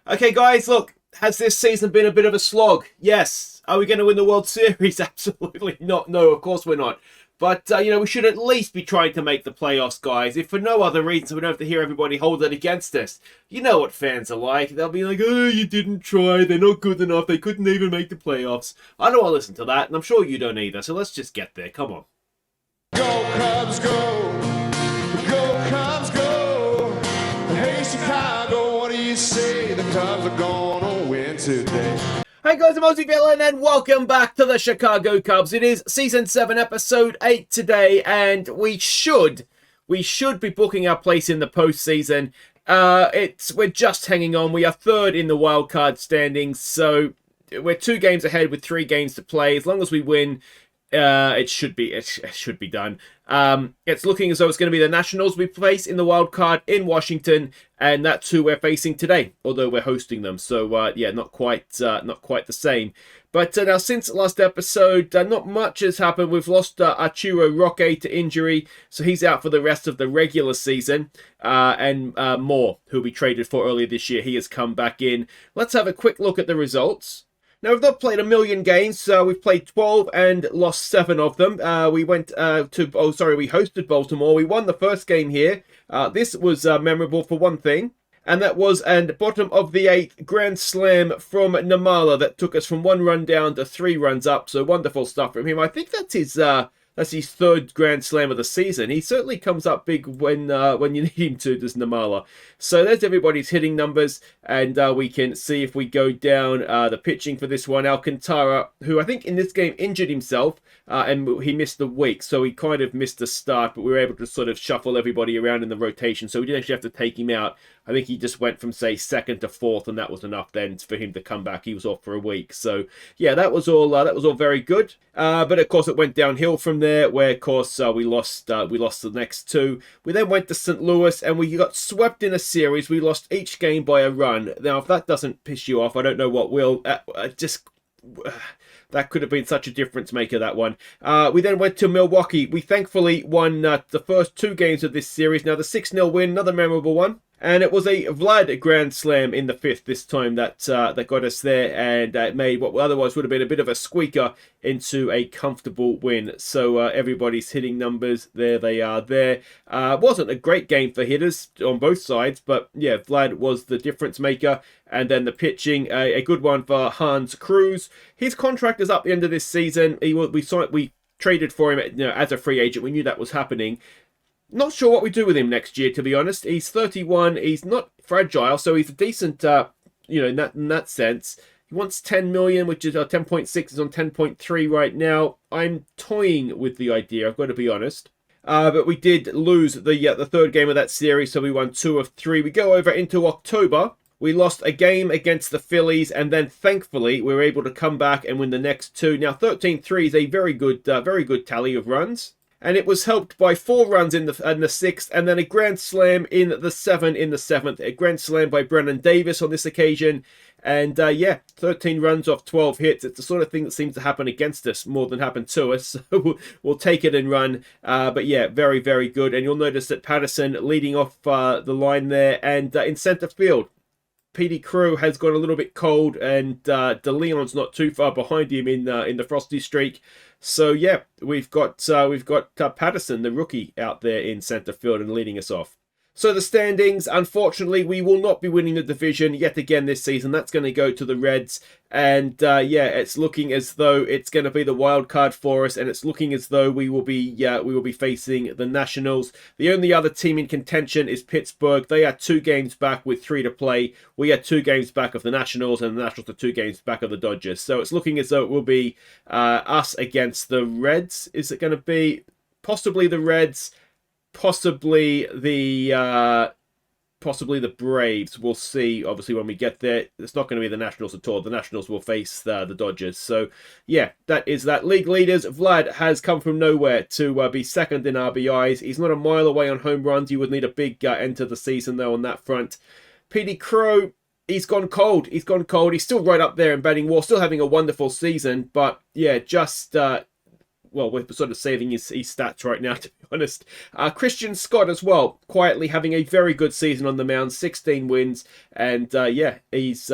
Okay, guys, look, has this season been a bit of a slog? Yes. Are we going to win the World Series? Absolutely not. No, of course we're not. But, we should at least be trying to make the playoffs, guys. If for no other reason, we don't have to hear everybody hold it against us. You know what fans are like. They'll be like, oh, you didn't try. They're not good enough. They couldn't even make the playoffs. I don't want to listen to that, and I'm sure you don't either. So let's just get there. Come on. Go Cubs go, go Cubs go. Hey Chicago, what do you say? The Cubs are gonna win today. Hey guys, I'm Aussie Villain and welcome back to the Chicago Cubs. It is Season 7, Episode 8 today, and we should be booking our place in the postseason. We're just hanging on. We are third in the wildcard standings, so we're 2 games ahead with 3 games to play. As long as we win, it should be done. It's looking as though it's going to be the Nationals we face in the wild card in Washington, and that's who we're facing today. Although we're hosting them, so not quite the same. But now, since last episode, not much has happened. We've lost Arturo Roque to injury, so he's out for the rest of the regular season. And Moore, who we traded for earlier this year, he has come back in. Let's have a quick look at the results. Now, we've not played a million games, so we've played 12 and lost 7 of them. We hosted Baltimore. We won the first game here. This was memorable for one thing, and that was a bottom of the 8th grand slam from Namala that took us from 1 run down to 3 runs up. So wonderful stuff from him. I think that's his 3rd grand slam of the season. He certainly comes up big when you need him to, does Namala. So there's everybody's hitting numbers, and we can see if we go down the pitching for this one. Alcantara, who I think in this game injured himself, and he missed the week, so he kind of missed the start, but we were able to sort of shuffle everybody around in the rotation, so we didn't actually have to take him out. I think he just went from, say, 2nd to 4th, and that was enough then for him to come back. He was off for a week. So, yeah, that was all very good. But, of course, it went downhill from there, where, of course, we lost the next 2. We then went to St. Louis, and we got swept in a series. We lost each game by a run. Now, if that doesn't piss you off, I don't know what will. That could have been such a difference maker, that one. We then went to Milwaukee. We thankfully won the first 2 games of this series. Now, the 6-0 win, another memorable one. And it was a Vlad grand slam in the 5th this time that got us there, and it made what otherwise would have been a bit of a squeaker into a comfortable win. So everybody's hitting numbers, there they are there. Wasn't a great game for hitters on both sides, but yeah, Vlad was the difference maker. And then the pitching, a good one for Hans Cruz. His contract is up the end of this season. We traded for him as a free agent. We knew that was happening. Not sure what we do with him next year, to be honest. He's 31. He's not fragile, so he's a decent, in that sense. He wants 10 million, which is 10.6 is on 10.3 right now. I'm toying with the idea, I've got to be honest. But we did lose the 3rd game of that series, so we won 2 of 3. We go over into October. We lost a game against the Phillies, and then thankfully we were able to come back and win the next 2. Now 13-3 is a very good tally of runs. And it was helped by 4 runs in the 6th, and then a grand slam in the 7th. A grand slam by Brennan Davis on this occasion. And 13 runs off 12 hits. It's the sort of thing that seems to happen against us more than happen to us. So we'll take it and run. But yeah, very, very good. And you'll notice that Patterson leading off the line there. And in center field, Petey Crew has gone a little bit cold, and De Leon's not too far behind him in the frosty streak. So yeah, we've got Patterson, the rookie, out there in center field and leading us off. So the standings, unfortunately, we will not be winning the division yet again this season. That's going to go to the Reds. And it's looking as though it's going to be the wild card for us, and it's looking as though we will be facing the Nationals. The only other team in contention is Pittsburgh. They are 2 games back with 3 to play. We are 2 games back of the Nationals, and the Nationals are 2 games back of the Dodgers. So it's looking as though it will be us against the Reds. Is it going to be possibly the Reds? Possibly the Braves. We'll see, obviously, when we get there. It's not going to be the Nationals at all. The Nationals will face the Dodgers. So, yeah, that is that. League leaders, Vlad has come from nowhere to be 2nd in RBIs. He's not a mile away on home runs. You would need a big end to the season, though, on that front. Petey Crow, he's gone cold. He's still right up there in batting war, still having a wonderful season. But, yeah, just well, we're sort of saving his stats right now, to be honest. Christian Scott as well, quietly having a very good season on the mound, 16 wins, and yeah, he's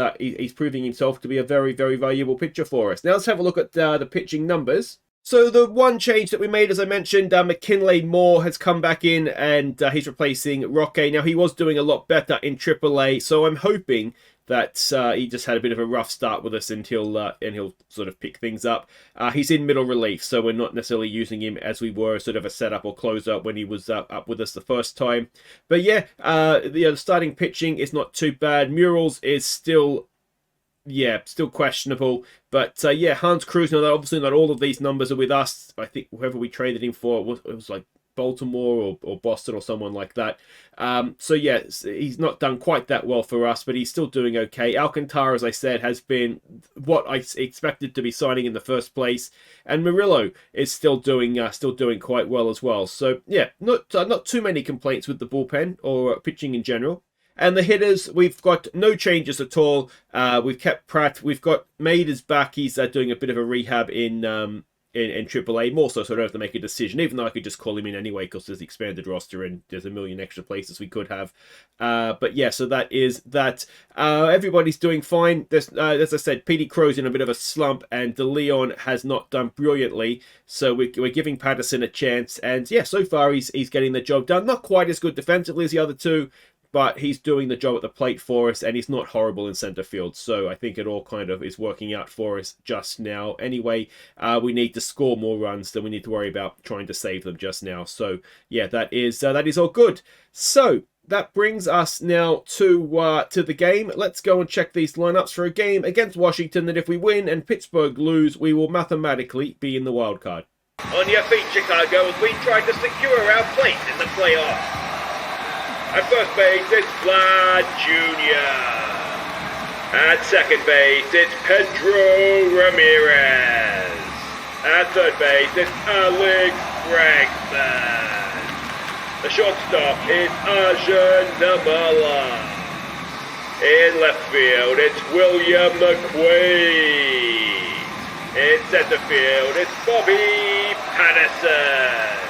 proving himself to be a very, very valuable pitcher for us. Now let's have a look at the pitching numbers. So the one change that we made, as I mentioned, McKinley Moore has come back in, and he's replacing Roque. Now, he was doing a lot better in AAA, so I'm hoping that he just had a bit of a rough start with us, and he'll sort of pick things up. He's in middle relief, so we're not necessarily using him as we were sort of a setup or closer when he was up with us the first time. But yeah, the starting pitching is not too bad. Murals is still questionable. But yeah, Hans Cruz, now obviously not all of these numbers are with us. I think whoever we traded him for, it was like Baltimore or Boston or someone like that. So yeah, he's not done quite that well for us, but he's still doing okay. Alcantara, as I said, has been what I expected to be signing in the first place. And Murillo is still doing quite well as well. So yeah, not too many complaints with the bullpen or pitching in general. And the hitters, we've got no changes at all. We've kept Pratt. We've got Maid is back. He's doing a bit of a rehab in AAA, more so I don't have to make a decision, even though I could just call him in anyway because there's the expanded roster and there's a million extra places we could have. But yeah, so that is that. Everybody's doing fine. There's, as I said, Petey Crow's in a bit of a slump, and De Leon has not done brilliantly. So we're giving Patterson a chance, and yeah, so far he's getting the job done. Not quite as good defensively as the other two, but he's doing the job at the plate for us, and he's not horrible in center field. So I think it all kind of is working out for us just now. Anyway, we need to score more runs than we need to worry about trying to save them just now. So yeah, that is all good. So that brings us now to the game. Let's go and check these lineups for a game against Washington that if we win and Pittsburgh lose, we will mathematically be in the wild card. On your feet, Chicago, as we try to secure our place in the playoffs. At first base, it's Vlad Jr. At second base, it's Pedro Ramirez. At third base, it's Alex Bregman. The shortstop is Arjun Namala. In left field, it's William McQuaid. In center field, it's Bobby Patterson.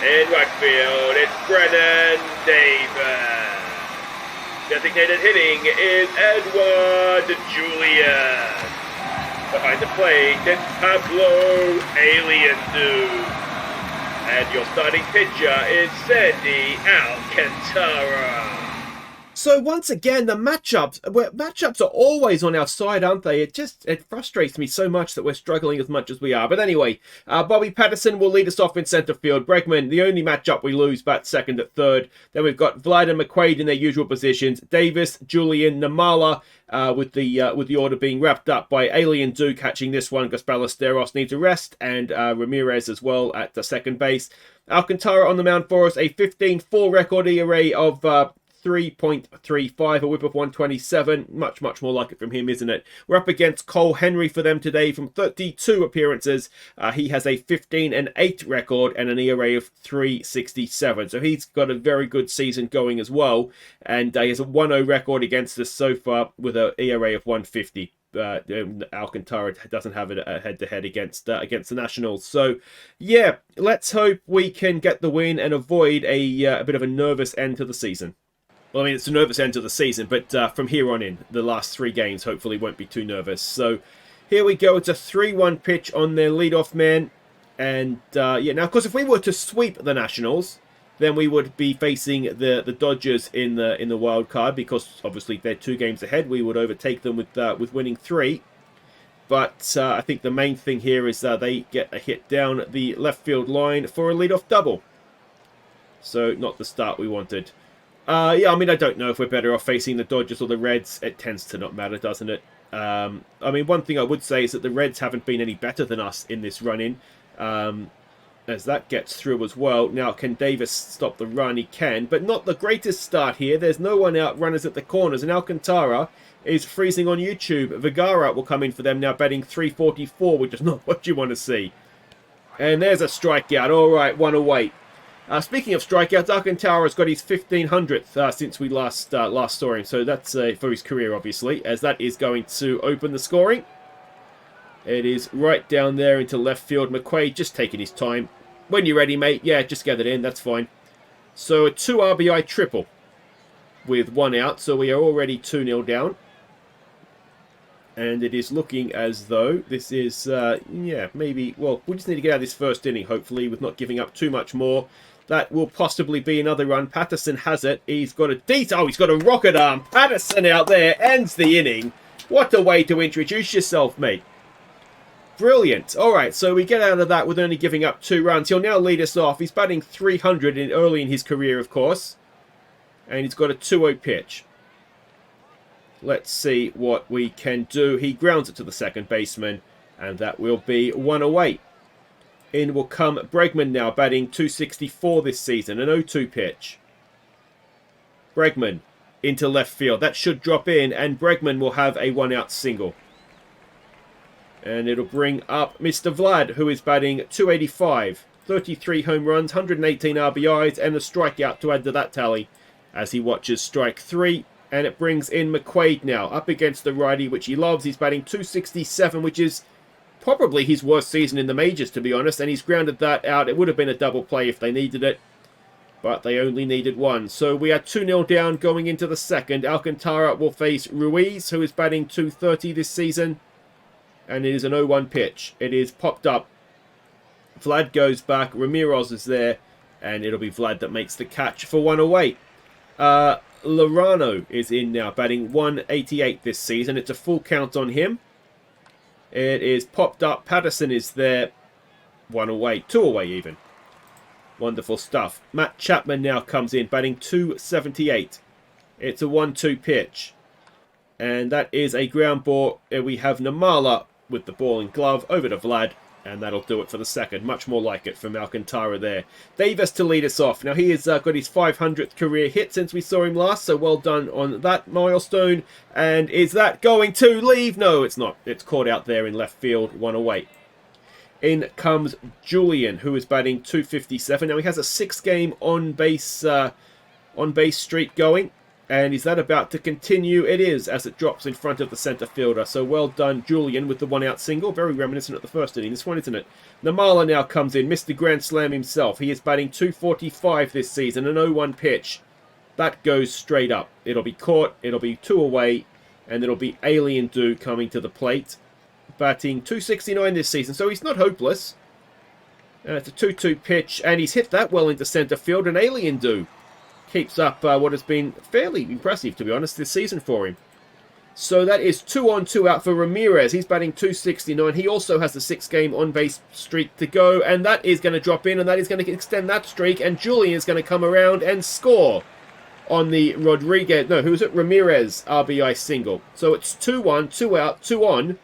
In right field, it's Brennan Davis. Designated hitting is Edward Julian. Behind the plate, it's Pablo Aliendu. And your starting pitcher is Sandy Alcantara. So once again, the matchups are always on our side, aren't they? It frustrates me so much that we're struggling as much as we are. But anyway, Bobby Patterson will lead us off in center field. Bregman, the only matchup we lose, bats second at third. Then we've got Vlad and McQuaid in their usual positions. Davis, Julian, Namala, with the order being wrapped up by Alien Do catching this one because Ballesteros needs a rest, and Ramirez as well at the second base. Alcantara on the mound for us, a 15-4 record ERA of 3.35, a whip of 127. Much more like it from him, isn't it? We're up against Cole Henry for them today from 32 appearances. He has a 15-8 record and an ERA of 3.67. So he's got a very good season going as well. And he has a 1-0 record against us so far with an ERA of 1.50. Alcantara doesn't have a head-to-head against the Nationals. So, yeah, let's hope we can get the win and avoid a bit of a nervous end to the season. Well, I mean, it's a nervous end to the season, but from here on in, the last 3 games hopefully won't be too nervous. So here we go. It's a 3-1 pitch on their leadoff man. And yeah, now, of course, if we were to sweep the Nationals, then we would be facing the Dodgers in the wild card because obviously they're 2 games ahead. We would overtake them with winning 3. But I think the main thing here is they get a hit down the left field line for a leadoff double. So not the start we wanted. Yeah, I mean, I don't know if we're better off facing the Dodgers or the Reds. It tends to not matter, doesn't it? I mean, one thing I would say is that the Reds haven't been any better than us in this run-in. As that gets through as well. Now, can Davis stop the run? He can, but not the greatest start here. There's no one out, runners at the corners, and Alcantara is freezing on YouTube. Vergara will come in for them now, batting 344, which is not what you want to see. And there's a strikeout. All right, 1 away. Speaking of strikeouts, Alcantara has got his 1500th since we last saw him. So that's for his career, obviously, as that is going to open the scoring. It is right down there into left field. McQuaid just taking his time. When you're ready, mate. Yeah, just get it in. That's fine. So a 2 RBI triple with 1 out. So we are already 2-0 down. And it is looking as though this is, yeah, maybe, well, we just need to get out of this first inning, hopefully, with not giving up too much more. That will possibly be another run. Patterson has it. He's got a he's got a rocket arm. Patterson out there ends the inning. What a way to introduce yourself, mate. Brilliant. All right, so we get out of that with only giving up 2 runs. He'll now lead us off. He's batting 300 early in his career, of course. And he's got a 2-0 pitch. Let's see what we can do. He grounds it to the second baseman, and that will be 1 away. In will come Bregman now, batting 264 this season, an 0-2 pitch. Bregman into left field. That should drop in, and Bregman will have a 1-out single. And it'll bring up Mr. Vlad, who is batting 285. 33 home runs, 118 RBIs, and a strikeout to add to that tally as he watches strike 3. And it brings in McQuaid now, up against the righty, which he loves. He's batting 267, which is probably his worst season in the majors, to be honest. And he's grounded that out. It would have been a double play if they needed it, but they only needed 1. So we are 2-0 down going into the second. Alcantara will face Ruiz, who is batting 230 this season. And it is an 0-1 pitch. It is popped up. Vlad goes back. Ramirez is there. And it'll be Vlad that makes the catch for 1 away. Lorano is in now, batting 188 this season. It's a full count on him. It is popped up. Patterson is there. 1 away. 2 away even. Wonderful stuff. Matt Chapman now comes in, batting 278. It's a 1-2 pitch. And that is a ground ball. We have Namala with the ball and glove over to Vlad. And that'll do it for the second. Much more like it from Alcantara there. Davis to lead us off. Now he has got his 500th career hit since we saw him last. So well done on that milestone. And is that going to leave? No, it's not. It's caught out there in left field. 1 away. In comes Julian, who is batting 257. Now he has a 6-game on base streak going. And is that about to continue? It is, as it drops in front of the centre fielder. So well done, Julian, with the 1-out single. Very reminiscent of the first inning. This one, isn't it? Namala now comes in. Mr. Grand Slam himself. He is batting 245 this season. An 0-1 pitch. That goes straight up. It'll be caught. It'll be 2 away. And it'll be Alien Do coming to the plate. Batting 269 this season. So he's not hopeless. It's a 2-2 pitch. And he's hit that well into centre field. And Alien Do keeps up what has been fairly impressive, to be honest, this season for him. So that is 2 on, 2 out for Ramirez. He's batting 269. He also has a 6-game on-base streak to go, and that is going to drop in, and that is going to extend that streak, and Julian is going to come around and score on the Ramirez RBI single. So it's 2-1, 2 out, 2 on,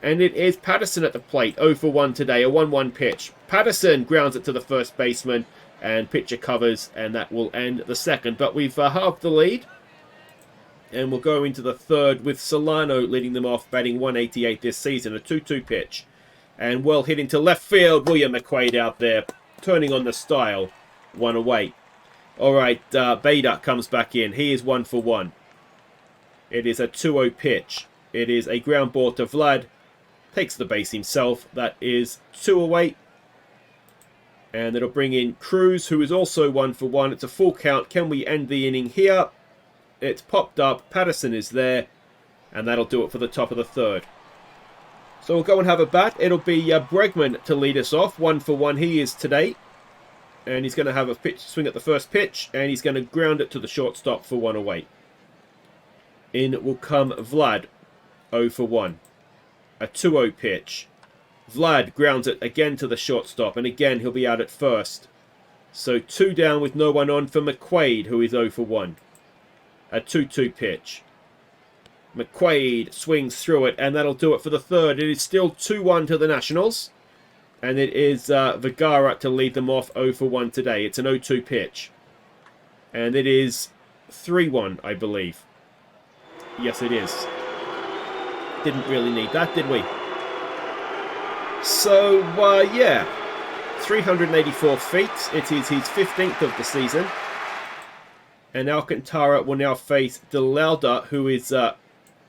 and it is Patterson at the plate, 0 for 1 today, a 1-1 pitch. Patterson grounds it to the first baseman, and pitcher covers, and that will end the second. But we've halved the lead, and we'll go into the third with Solano leading them off, batting 188 this season, a 2-2 pitch. And well hit into left field, William McQuaid out there, turning on the style, 1 away. All right, Bader comes back in. He is 1 for 1. It is a 2-0 pitch. It is a ground ball to Vlad. Takes the base himself. That is 2 away. And it'll bring in Cruz, who is also 1 for 1. It's a full count. Can we end the inning here? It's popped up. Patterson is there. And that'll do it for the top of the third. So we'll go and have a bat. It'll be Bregman to lead us off. 1 for 1 he is today. And he's going to have a pitch swing at the first pitch. And he's going to ground it to the shortstop for 1 away. In will come Vlad. 0 for 1. A 2-0 pitch. Vlad grounds it again to the shortstop, and again he'll be out at first. So 2 down with no one on for McQuaid, who is 0 for 1. A 2-2 pitch. McQuaid swings through it, and that'll do it for the third. It is still 2-1 to the Nationals, and it is Vergara to lead them off 0 for 1 today. It's an 0-2 pitch. And it is 3-1, I believe. Yes, it is. Didn't really need that, did we? So, yeah, 384 feet. It is his 15th of the season. And Alcantara will now face DeLauda, who is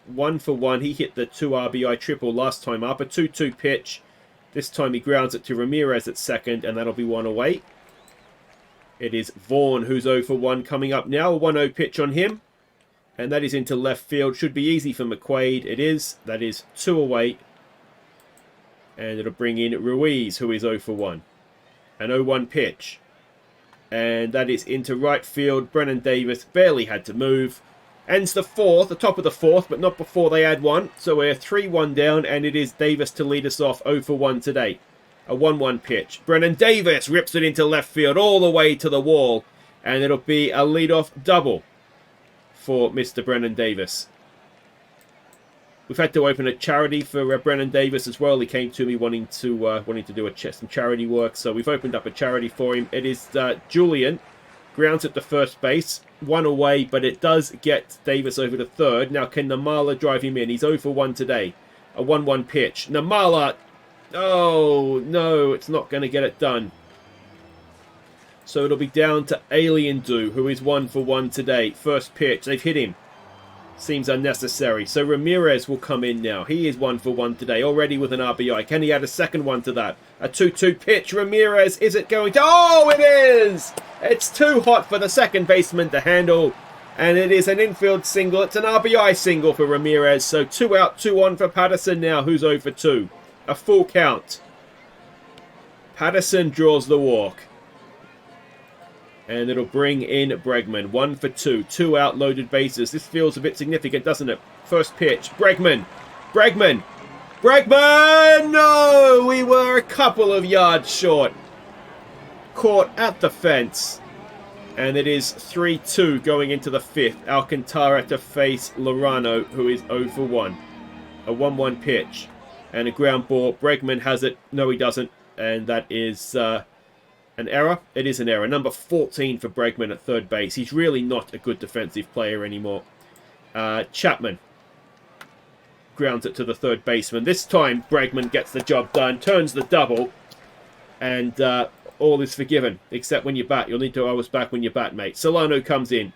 1 for 1. He hit the 2 RBI triple last time up. A 2-2 pitch. This time he grounds it to Ramirez at second, and that'll be 1 away. It is Vaughn who's 0 for 1 coming up now. A 1-0 pitch on him. And that is into left field. Should be easy for McQuaid. It is. That is 2 away. And it'll bring in Ruiz, who is 0 for 1. An 0-1 pitch. And that is into right field. Brennan Davis barely had to move. Ends the fourth, the top of the fourth, but not before they add one. So we're 3-1 down, and it is Davis to lead us off 0 for 1 today. A 1-1 pitch. Brennan Davis rips it into left field all the way to the wall. And it'll be a leadoff double for Mr. Brennan Davis. We've had to open a charity for Brennan Davis as well. He came to me wanting to do some charity work, so we've opened up a charity for him. It is Julian, grounds at the first base, 1 away, but it does get Davis over to third. Now can Namala drive him in? He's 0 for 1 today. A 1-1 pitch. Namala, oh no, it's not going to get it done. So it'll be down to Alien Do, who is 1 for 1 today. First pitch, they've hit him. Seems unnecessary. So Ramirez will come in now. He is 1 for 1 today, already with an RBI. Can he add a second one to that? A 2-2 pitch. Ramirez, is it going to... Oh, it is! It's too hot for the second baseman to handle. And it is an infield single. It's an RBI single for Ramirez. So 2 out, 2 on for Patterson now, who's 0 for 2. A full count. Patterson draws the walk. And it'll bring in Bregman. 1 for 2. 2 out, loaded bases. This feels a bit significant, doesn't it? First pitch. Bregman. Bregman. Bregman! No! We were a couple of yards short. Caught at the fence. And it is 3-2 going into the fifth. Alcantara to face Lorano, who is 0 for 1. A 1-1 pitch. And a ground ball. Bregman has it. No, he doesn't. And that is... an error? It is an error. Number 14 for Bregman at third base. He's really not a good defensive player anymore. Chapman grounds it to the third baseman. This time, Bregman gets the job done, turns the double, and all is forgiven. Except when you bat. You'll need to always back when you bat, mate. Solano comes in.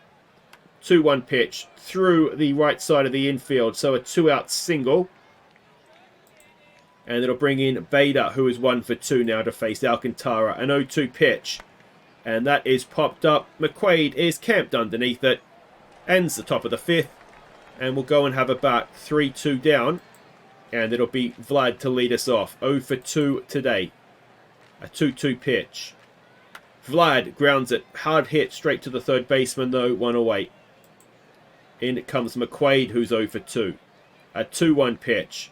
2-1 pitch through the right side of the infield. So a 2-out single. And it'll bring in Bader, who is 1 for 2 now to face Alcantara. An 0-2 pitch. And that is popped up. McQuaid is camped underneath it. Ends the top of the fifth. And we'll go and have a bat. 3-2 down. And it'll be Vlad to lead us off. 0 for 2 today. A 2-2 pitch. Vlad grounds it. Hard hit straight to the third baseman though. 1 away. In comes McQuaid, who's 0 for 2. A 2-1 pitch.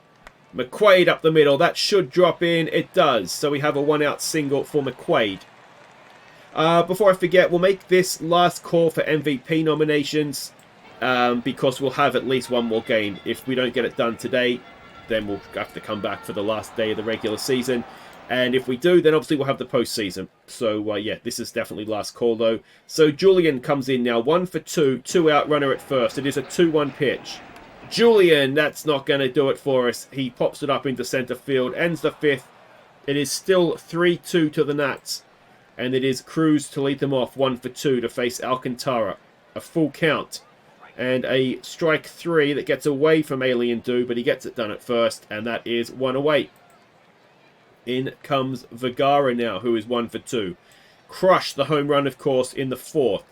McQuaid up the middle. That should drop in. It does. So we have a 1-out single for McQuaid. Before I forget, we'll make this last call for MVP nominations because we'll have at least one more game. If we don't get it done today, then we'll have to come back for the last day of the regular season. And if we do, then obviously we'll have the postseason. So, yeah, this is definitely last call, though. So Julian comes in now. 1 for 2. 2-out runner at first. It is a 2-1 pitch. Julian, that's not going to do it for us. He pops it up into center field, ends the fifth. It is still 3-2 to the Nats. And it is Cruz to lead them off 1 for 2 to face Alcantara. A full count. And a strike 3 that gets away from Alien Do, but he gets it done at first. And that is 1 away. In comes Vergara now, who is 1 for 2. Crushed the home run, of course, in the fourth.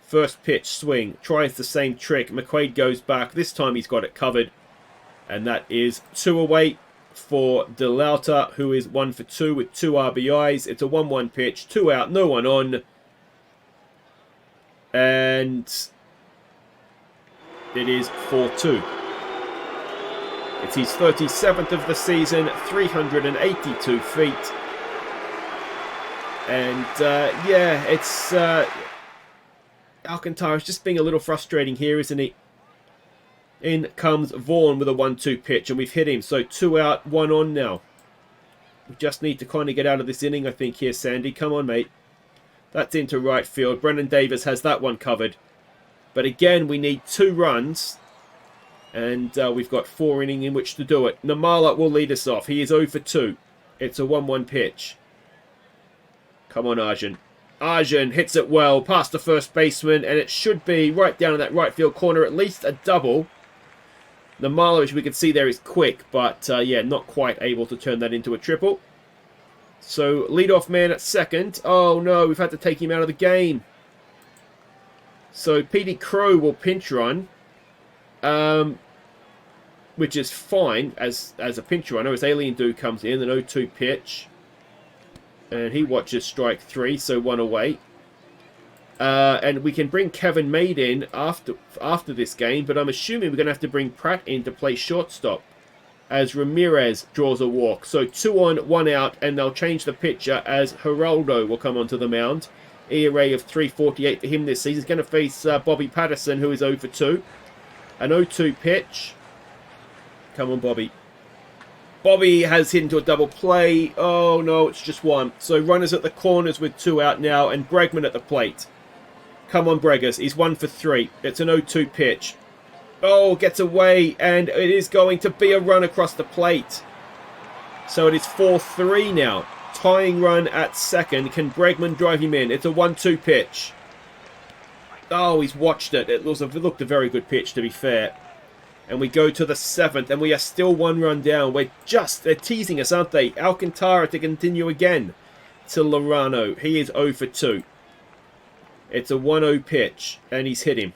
First pitch swing, tries the same trick. McQuaid goes back. This time he's got it covered. And that is 2 away for DeLauta, who is 1 for 2 with 2 RBIs. It's a 1-1 pitch, 2 out, no one on. And it is 4-2. It's his 37th of the season, 382 feet. And, yeah, it's... Alcantara's just being a little frustrating here, isn't he? In comes Vaughn with a 1-2 pitch, and we've hit him. So 2 out, 1 on now. We just need to kind of get out of this inning, I think, here, Sandy. Come on, mate. That's into right field. Brennan Davis has that one covered. But again, we need 2 runs. And we've got 4 innings in which to do it. Namala will lead us off. He is 0 for 2. It's a 1-1 pitch. Come on, Arjun. Arjun hits it well past the first baseman, and it should be right down in that right field corner, at least a double. The mileage we can see there is quick, but yeah, not quite able to turn that into a triple. So, leadoff man at second. Oh no, we've had to take him out of the game. So, Petey Crow will pinch run. Which is fine as a pinch runner, as Alien Do comes in, an 0-2 pitch. And he watches strike 3, so 1 away. And we can bring Kevin Maid in after this game, but I'm assuming we're going to have to bring Pratt in to play shortstop, as Ramirez draws a walk. So 2 on, 1 out, and they'll change the pitcher as Geraldo will come onto the mound. ERA of 3.48 for him this season. He's going to face Bobby Patterson, who is 0 for 2. An 0-2 pitch. Come on, Bobby. Bobby has hit into a double play. Oh, no, it's just 1. So runners at the corners with 2 out now, and Bregman at the plate. Come on, Breggers. He's 1 for 3. It's an 0-2 pitch. Oh, gets away, and it is going to be a run across the plate. So it is 4-3 now. Tying run at second. Can Bregman drive him in? It's a 1-2 pitch. Oh, he's watched it. It looked a very good pitch, to be fair. And we go to the 7th, and we are still 1 run down. They're teasing us, aren't they? Alcantara to continue again to Lorano. He is 0 for 2. It's a 1-0 pitch, and he's hit him.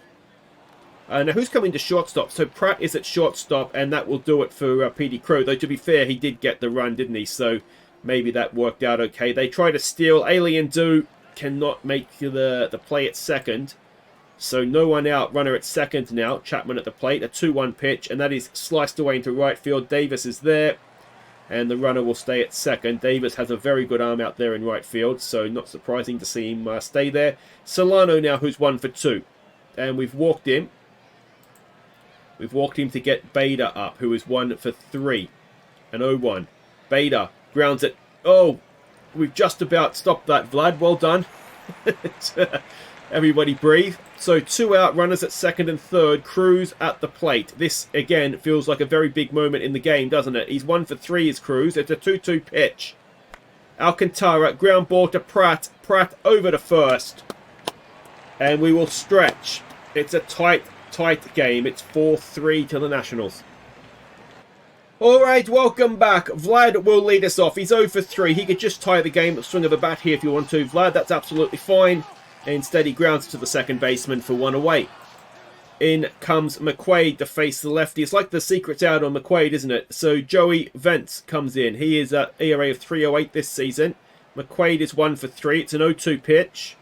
Now, who's coming to shortstop? So Pratt is at shortstop, and that will do it for Petey Crow. Though, to be fair, he did get the run, didn't he? So maybe that worked out okay. They try to steal. Alien Do cannot make the play at second. So no one out, runner at second now. Chapman at the plate, a 2-1 pitch, and that is sliced away into right field. Davis is there, and the runner will stay at second. Davis has a very good arm out there in right field, so not surprising to see him stay there. Solano now, who's 1 for 2, and we've walked him. We've walked him to get Bader up, who is 1 for 3, an 0-1. Bader grounds it. Oh, we've just about stopped that, Vlad. Well done. Everybody breathe. So 2 out, runners at second and third. Cruz at the plate. This, again, feels like a very big moment in the game, doesn't it? He's 1 for 3, is Cruz. It's a 2-2 pitch. Alcantara, ground ball to Pratt. Pratt over to first. And we will stretch. It's a tight game. It's 4-3 to the Nationals. Alright, welcome back. Vlad will lead us off. He's 0 for 3. He could just tie the game at swing of the bat here if you want to, Vlad. That's absolutely fine. Instead, he grounds to the second baseman for 1 away. In comes McQuaid to face the lefty. It's like the secret's out on McQuaid, isn't it? So Joey Vance comes in. He is at ERA of 3.08 this season. McQuaid is 1 for 3. It's an 0-2 pitch.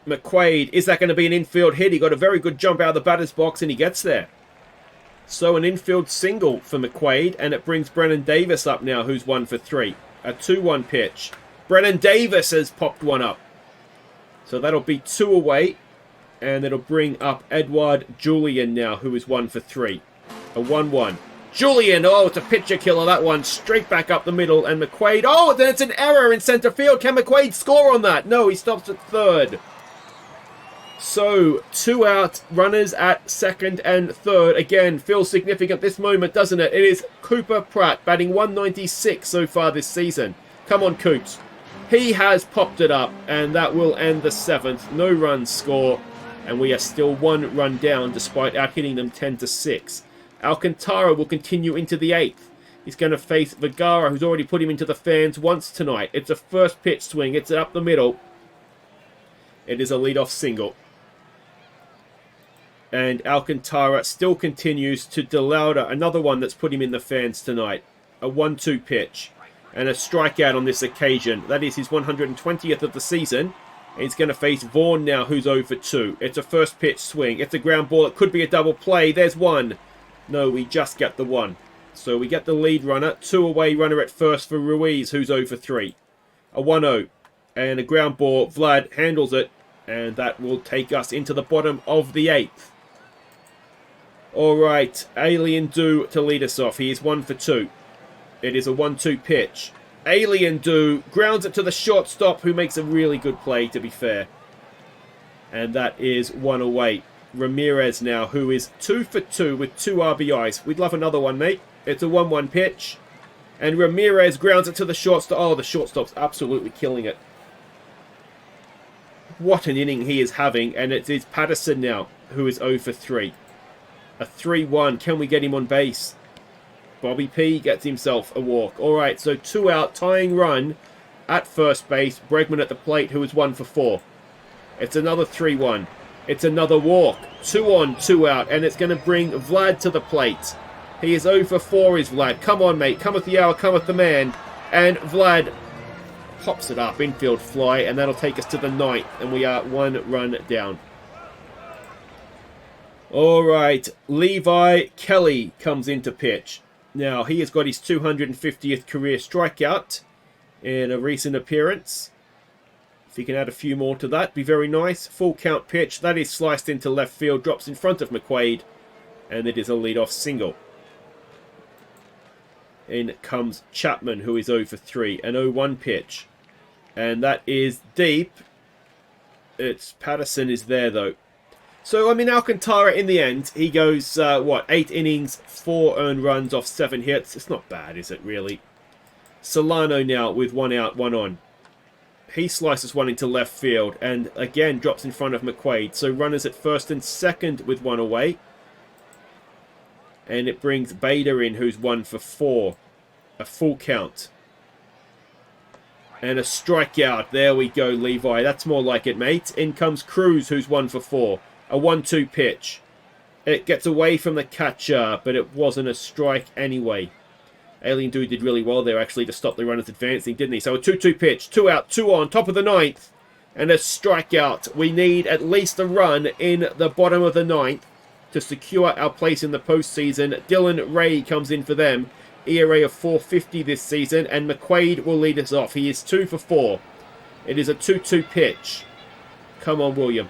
McQuaid, is that going to be an infield hit? He got a very good jump out of the batter's box and he gets there. So an infield single for McQuaid, and it brings Brennan Davis up now, who's 1 for 3. A 2-1 pitch. Brennan Davis has popped one up. So that'll be 2 away, and it'll bring up Edward Julian now, who is 1 for 3. A 1-1. Julian, oh, it's a pitcher killer, that one. Straight back up the middle, and McQuaid, oh, then it's an error in centre field. Can McQuaid score on that? No, he stops at third. So, 2 out, runners at second and third. Again, feels significant this moment, doesn't it? It is Cooper Pratt, batting 196 so far this season. Come on, Coops. He has popped it up, and that will end the 7th. No runs score, and we are still 1 run down despite out-hitting them 10-6. Alcantara will continue into the 8th. He's going to face Vergara, who's already put him into the fans once tonight. It's a first pitch swing. It's up the middle. It is a leadoff single. And Alcantara still continues to DeLauda, another one that's put him in the fans tonight. A 1-2 pitch. And a strikeout on this occasion. That is his 120th of the season. He's going to face Vaughn now, who's 0 for 2. It's a first pitch swing. It's a ground ball. It could be a double play. There's 1. No, we just get the 1. So we get the lead runner. 2 away runner at first for Ruiz, who's 0 for 3. A 1-0. And a ground ball. Vlad handles it. And that will take us into the bottom of the 8th. Alright, Alien Do to lead us off. He is 1 for 2. It is a 1-2 pitch. Alien Do grounds it to the shortstop, who makes a really good play, to be fair. And that is 1 away. Ramirez now, who is 2 for 2 with 2 RBIs. We'd love another one, mate. It's a 1-1 pitch. And Ramirez grounds it to the shortstop. Oh, the shortstop's absolutely killing it. What an inning he is having. And it is Patterson now, who is 0 for 3. A 3-1. Can we get him on base? Bobby P gets himself a walk. All right, so 2 out, tying run at first base. Bregman at the plate, who is 1 for 4. It's another 3-1. It's another walk. 2 on, 2 out, and it's going to bring Vlad to the plate. He is 0 for 4, is Vlad. Come on, mate. Cometh the hour, cometh the man. And Vlad pops it up, infield fly, and that'll take us to the 9th, and we are 1 run down. All right, Levi Kelly comes into pitch. Now, he has got his 250th career strikeout in a recent appearance. If he can add a few more to that, be very nice. Full count pitch. That is sliced into left field, drops in front of McQuaid, and it is a leadoff single. In comes Chapman, who is 0 for 3, an 0-1 pitch. And that is deep. It's Patterson is there, though. So, I mean, Alcantara, in the end, he goes, 8 innings, 4 earned runs off 7 hits. It's not bad, is it, really? Solano now with 1 out, 1 on. He slices one into left field and, again, drops in front of McQuaid. So, runners at first and second with 1 away. And it brings Bader in, who's 1 for 4. A full count. And a strikeout. There we go, Levi. That's more like it, mate. In comes Cruz, who's 1 for 4. A 1-2 pitch. It gets away from the catcher, but it wasn't a strike anyway. Alien Dude did really well there, actually, to stop the runners advancing, didn't he? So a 2-2 pitch. 2 out, 2 on, top of the 9th. And a strikeout. We need at least a run in the bottom of the 9th to secure our place in the postseason. Dylan Ray comes in for them. ERA of 4.50 this season, and McQuaid will lead us off. He is 2 for 4. It is a 2-2 pitch. Come on, William.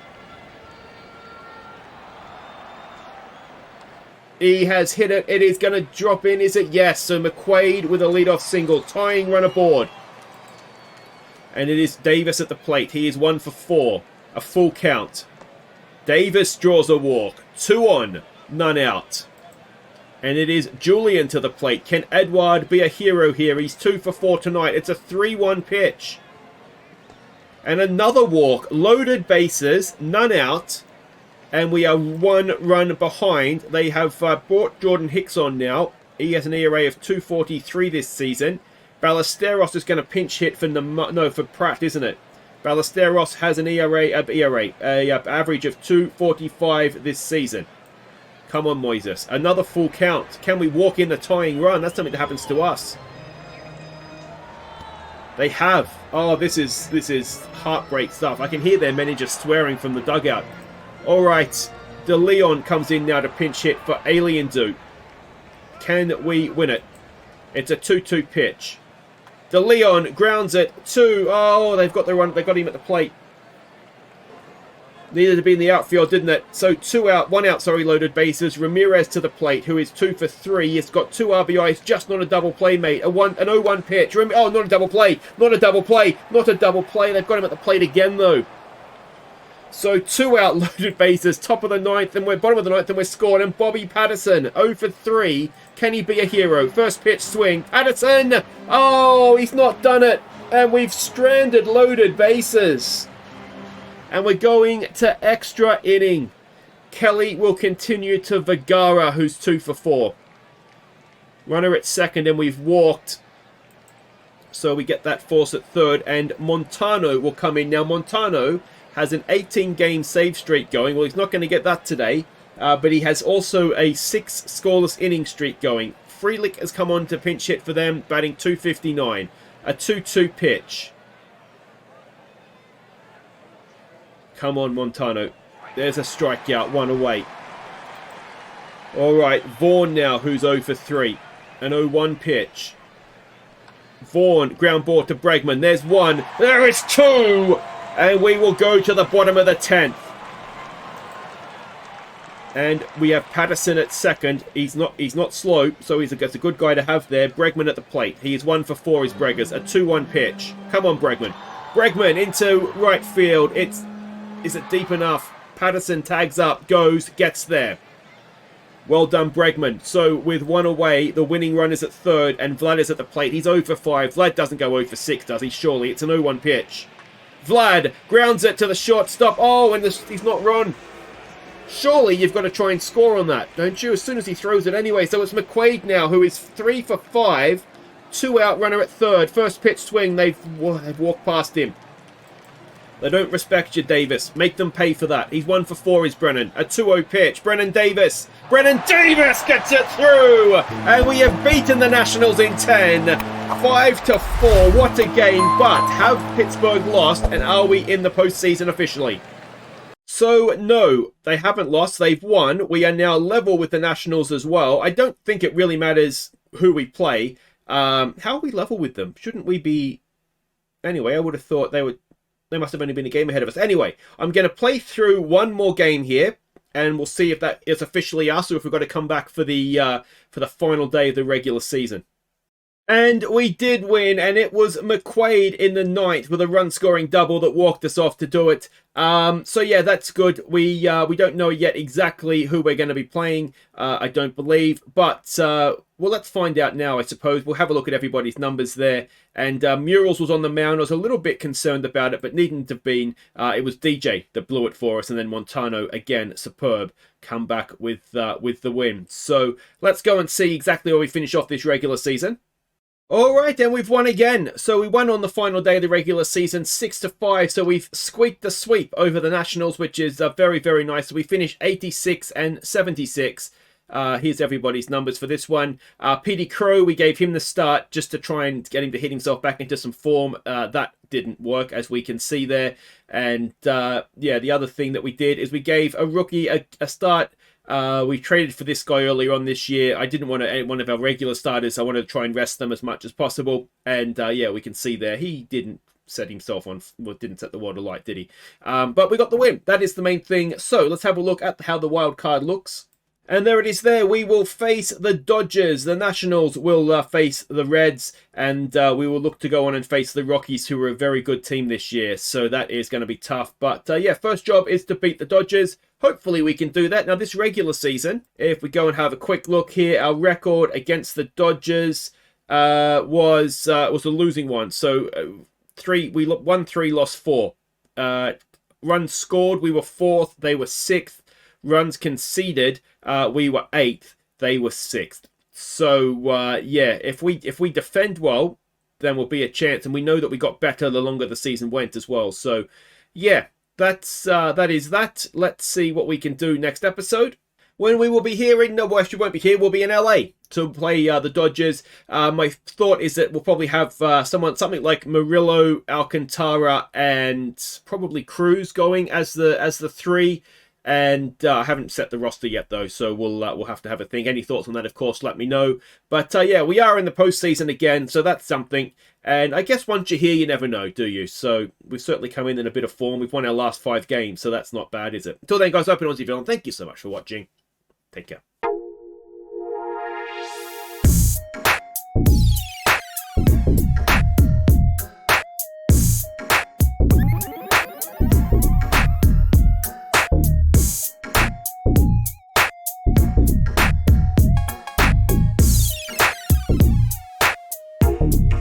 He has hit it. It is going to drop in, is it? Yes. So McQuaid with a leadoff single, tying run aboard. And it is Davis at the plate. He is 1 for 4. A full count. Davis draws a walk. 2 on, none out. And it is Julian to the plate. Can Edward be a hero here? He's 2 for 4 tonight. It's a 3-1 pitch. And another walk. Loaded bases, none out. And we are 1 run behind. They have brought Jordan Hicks on now. He has an ERA of 2.43 this season. Ballesteros is going to pinch hit for Pratt, isn't it? Ballesteros has an average of 2.45 this season. Come on, Moises. Another full count. Can we walk in the tying run? That's something that happens to us. They have. Oh, this is heartbreak stuff. I can hear their manager swearing from the dugout. All right. De Leon comes in now to pinch hit for Alien Dude. Can we win it? It's a 2-2 pitch. De Leon grounds it. 2. Oh, they've got the run. They got him at the plate. Needed to be in the outfield, didn't it? So 2 out, 1 out, loaded bases. Ramirez to the plate, who is 2 for 3. He's got 2 RBIs, just not a double play, mate. An 0-1 pitch. Oh, not a double play. Not a double play. Not a double play. They've got him at the plate again, though. So 2 out, loaded bases, top of the 9th, and we're bottom of the 9th, and we're scored. And Bobby Patterson, 0 for 3. Can he be a hero? First pitch swing. Patterson! Oh, he's not done it. And we've stranded loaded bases. And we're going to extra inning. Kelly will continue to Vergara, who's 2 for 4. Runner at second, and we've walked. So we get that force at third, and Montano will come in. Now, Montano has an 18-game save streak going. Well, he's not going to get that today, but he has also a 6 scoreless inning streak going. Freelick has come on to pinch hit for them, batting .259. A 2-2 pitch. Come on, Montano. There's a strikeout, 1 away. All right, Vaughn now, who's 0 for 3. An 0-1 pitch. Vaughn, ground ball to Bregman. There's 1. There is 2. And we will go to the bottom of the 10th. And we have Patterson at second. He's not slow, so that's a good guy to have there. Bregman at the plate. He is 1 for 4, is Breggers. A 2-1 pitch. Come on, Bregman. Bregman into right field. Is it deep enough? Patterson tags up, goes, gets there. Well done, Bregman. So with 1 away, the winning run is at third, and Vlad is at the plate. He's 0 for 5. Vlad doesn't go 0 for 6, does he? Surely. It's an 0-1 pitch. Vlad grounds it to the shortstop. Oh, and he's not run. Surely you've got to try and score on that, don't you? As soon as he throws it anyway. So it's McQuaid now, who is 3 for 5. 2 out, runner at third. First pitch swing, they've walked past him. They don't respect you, Davis. Make them pay for that. He's 1 for 4, is Brennan. A 2-0 pitch. Brennan Davis gets it through! And we have beaten the Nationals in 10. 5 to 4. What a game. But have Pittsburgh lost, and are we in the postseason officially? So, no, they haven't lost. They've won. We are now level with the Nationals as well. I don't think it really matters who we play. How are we level with them? Shouldn't we be... Anyway, I would have thought they must have only been a game ahead of us. Anyway, I'm going to play through one more game here, and we'll see if that is officially us or if we've got to come back for the final day of the regular season. And we did win, and it was McQuaid in the 9th with a run-scoring double that walked us off to do it. So yeah, that's good. We don't know yet exactly who we're going to be playing, I don't believe. But, well, let's find out now, I suppose. We'll have a look at everybody's numbers there. And Murals was on the mound. I was a little bit concerned about it, but needn't have been. It was DJ that blew it for us, and then Montano, again, superb, come back with the win. So let's go and see exactly where we finish off this regular season. Alright, and we've won again. So we won on the final day of the regular season, 6 to 5. So we've squeaked the sweep over the Nationals, which is very, very nice. So we finished 86 and 76. Here's everybody's numbers for this one. Petey Crow, we gave him the start just to try and get him to hit himself back into some form. That didn't work, as we can see there. And yeah, the other thing that we did is we gave a rookie a start. We traded for this guy earlier on this year. I didn't want one of our regular starters. I wanted to try and rest them as much as possible. And yeah, we can see there he didn't set himself on, well, didn't set the world alight, did he? But we got the win. That is the main thing. So let's have a look at how the wild card looks. And there it is there. We will face the Dodgers. The Nationals will face the Reds. And we will look to go on and face the Rockies, who are a very good team this year. So that is going to be tough. But yeah, first job is to beat the Dodgers. Hopefully we can do that. Now, this regular season, if we go and have a quick look here, our record against the Dodgers was a losing one. So we won 3, lost 4. Runs scored, we were 4th. They were 6th. Runs conceded, we were 8th. They were 6th. So yeah, if we defend well, then we'll be a chance. And we know that we got better the longer the season went as well. So yeah, that is that. Let's see what we can do next episode. When we will be here in, no, well, actually won't be here, we'll be in LA to play the Dodgers. My thought is that we'll probably have something like Murillo, Alcantara, and probably Cruz going as the 3. And I haven't set the roster yet, though, so we'll have to have a think. Any thoughts on that, of course, let me know. But yeah, we are in the postseason again, so that's something. And I guess once you're here, you never know, do you? So we've certainly come in a bit of form. We've won our last 5 games, so that's not bad, is it? Until then, guys, I've been Aussie Villain. Thank you so much for watching. Take care.